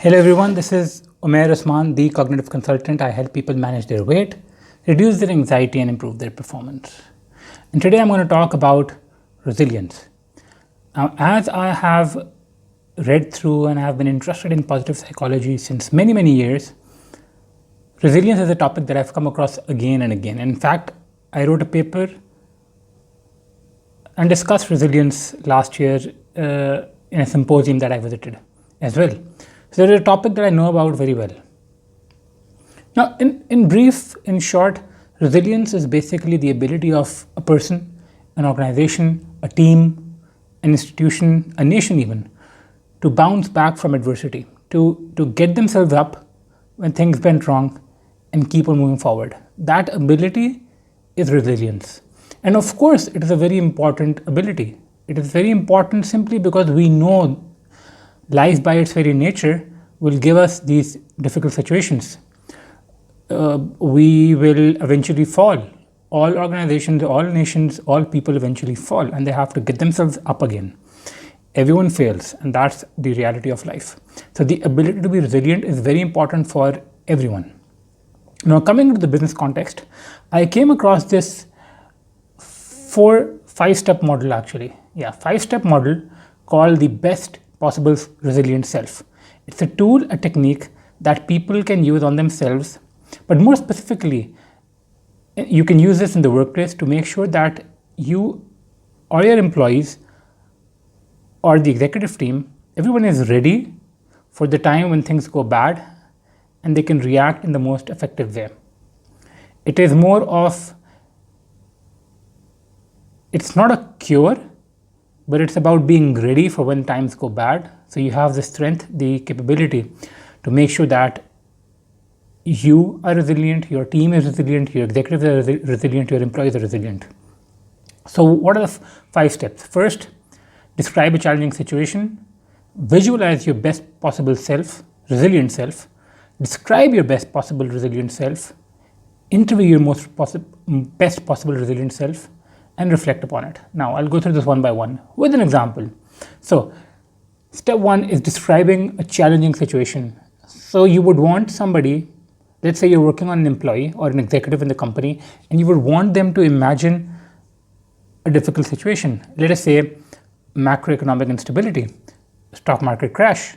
Hello everyone, this is Umair Usman, the cognitive consultant. I help people manage their weight, reduce their anxiety and improve their performance. And today I'm going to talk about resilience. Now, as I have read through and have been interested in positive psychology since many years, resilience is a topic that I've come across again and again. In fact, I wrote a paper and discussed resilience last year in a symposium that I visited as well. So it is a topic that I know about very well. Now, in brief, in short, resilience is basically the ability of a person, an organization, a team, an institution, a nation even, to bounce back from adversity, to get themselves up when things went wrong and keep on moving forward. That ability is resilience. And of course, it is a very important ability. It is very important simply because we know life by its very nature will give us these difficult situations. We will eventually fall. All organizations, all nations, all people eventually fall and they have to get themselves up again. Everyone fails, and that's the reality of life. So the ability to be resilient is very important for everyone. Now, coming into the business context, I came across this five-step model actually. Yeah, five-step model called the best possible resilient self. It's a tool, a technique that people can use on themselves, but more specifically, you can use this in the workplace to make sure that you or your employees or the executive team, everyone is ready for the time when things go bad and they can react in the most effective way. It is more of, it's not a cure, but it's about being ready for when times go bad. So you have the strength, the capability to make sure that you are resilient, your team is resilient, your executives are resilient, your employees are resilient. So what are the 5 steps? First, describe a challenging situation, visualize your best possible self, resilient self, describe your best possible resilient self, interview your best possible resilient self, and reflect upon it. Now, I'll go through this one by one with an example. So, step 1 is describing a challenging situation. So, you would want somebody, let's say you're working on an employee or an executive in the company, and you would want them to imagine a difficult situation. Let us say macroeconomic instability, stock market crash,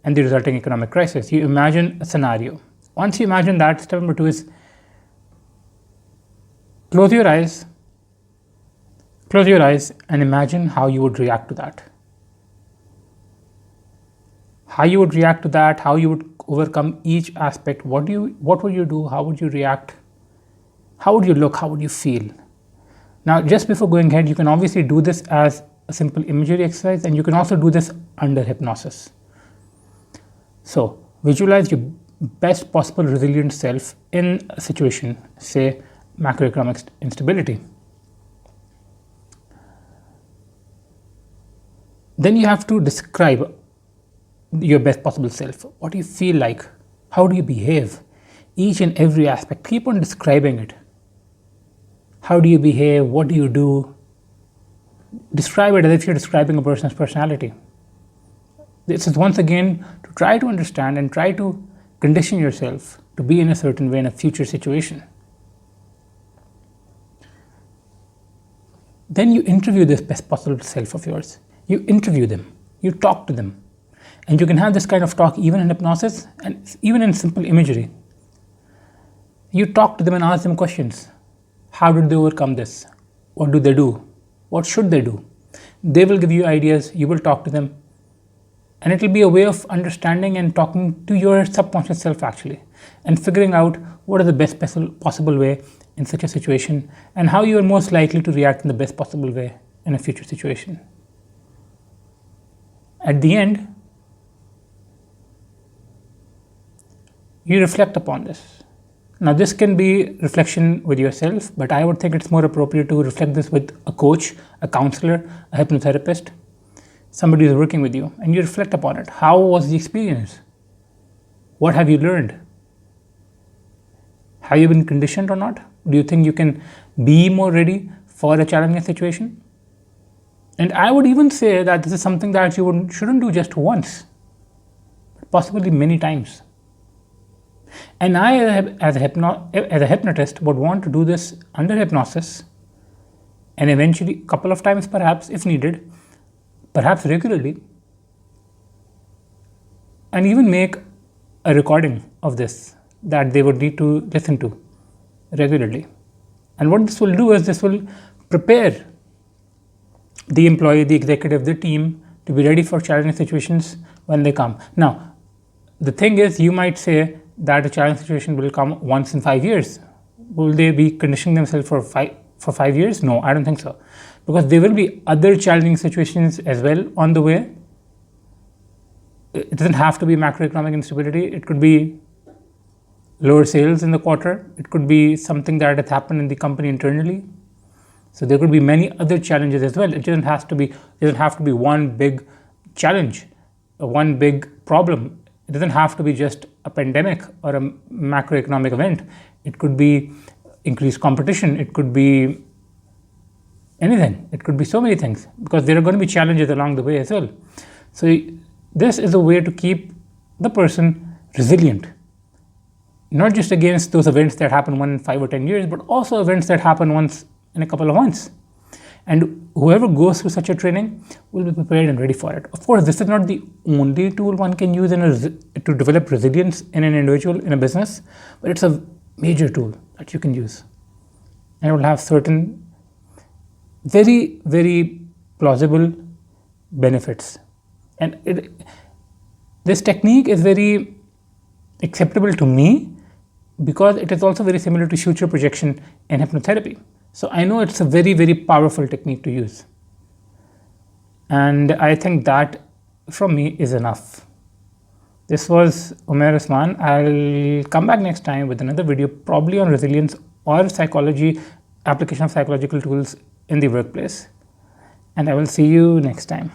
and the resulting economic crisis. You imagine a scenario. Once you imagine that, step number 2 is close your eyes and imagine how you would react to that. How you would react to that, how you would overcome each aspect. What would you do? How would you react? How would you look? How would you feel? Now, just before going ahead, you can obviously do this as a simple imagery exercise, and you can also do this under hypnosis. So, visualize your best possible resilient self in a situation, say macroeconomic instability. Then you have to describe your best possible self. What do you feel like? How do you behave? Each and every aspect. Keep on describing it. How do you behave? What do you do? Describe it as if you're describing a person's personality. This is once again to try to understand and try to condition yourself to be in a certain way in a future situation. Then you interview this best possible self of yours. You interview them, you talk to them, and you can have this kind of talk even in hypnosis and even in simple imagery. You talk to them and ask them questions. How did they overcome this? What do they do? What should they do? They will give you ideas, you will talk to them, and it will be a way of understanding and talking to your subconscious self actually, and figuring out what is the best possible way in such a situation and how you are most likely to react in the best possible way in a future situation. At the end, you reflect upon this. Now, this can be reflection with yourself, but I would think it's more appropriate to reflect this with a coach, a counselor, a hypnotherapist, somebody who's working with you, and you reflect upon it. How was the experience? What have you learned? Have you been conditioned or not? Do you think you can be more ready for a challenging situation? And I would even say that this is something that you shouldn't do just once. possibly many times. And I, as a hypnotist, would want to do this under hypnosis, and eventually a couple of times perhaps if needed, perhaps regularly, and even make a recording of this that they would need to listen to regularly. And what this will do is this will prepare the employee, the executive, the team to be ready for challenging situations when they come. Now, the thing is, you might say that a challenging situation will come once in 5 years. Will they be conditioning themselves for 5 years? No, I don't think so. Because there will be other challenging situations as well on the way. It doesn't have to be macroeconomic instability. It could be lower sales in the quarter. It could be something that has happened in the company internally. So there could be many other challenges as well. It doesn't have to be one big challenge, one big problem. It doesn't have to be just a pandemic or a macroeconomic event. It could be increased competition. It could be anything. It could be so many things, because there are going to be challenges along the way as well. So this is a way to keep the person resilient, not just against those events that happen once in 5 or 10 years, but also events that happen once in a couple of months. And whoever goes through such a training will be prepared and ready for it. Of course, this is not the only tool one can use to develop resilience in an individual, in a business, but it's a major tool that you can use. And it will have certain very, very plausible benefits. And this technique is very acceptable to me because it is also very similar to future projection in hypnotherapy. So I know it's a very, very powerful technique to use. And I think that from me is enough. This was Umair Usman. I'll come back next time with another video, probably on resilience or psychology, application of psychological tools in the workplace. And I will see you next time.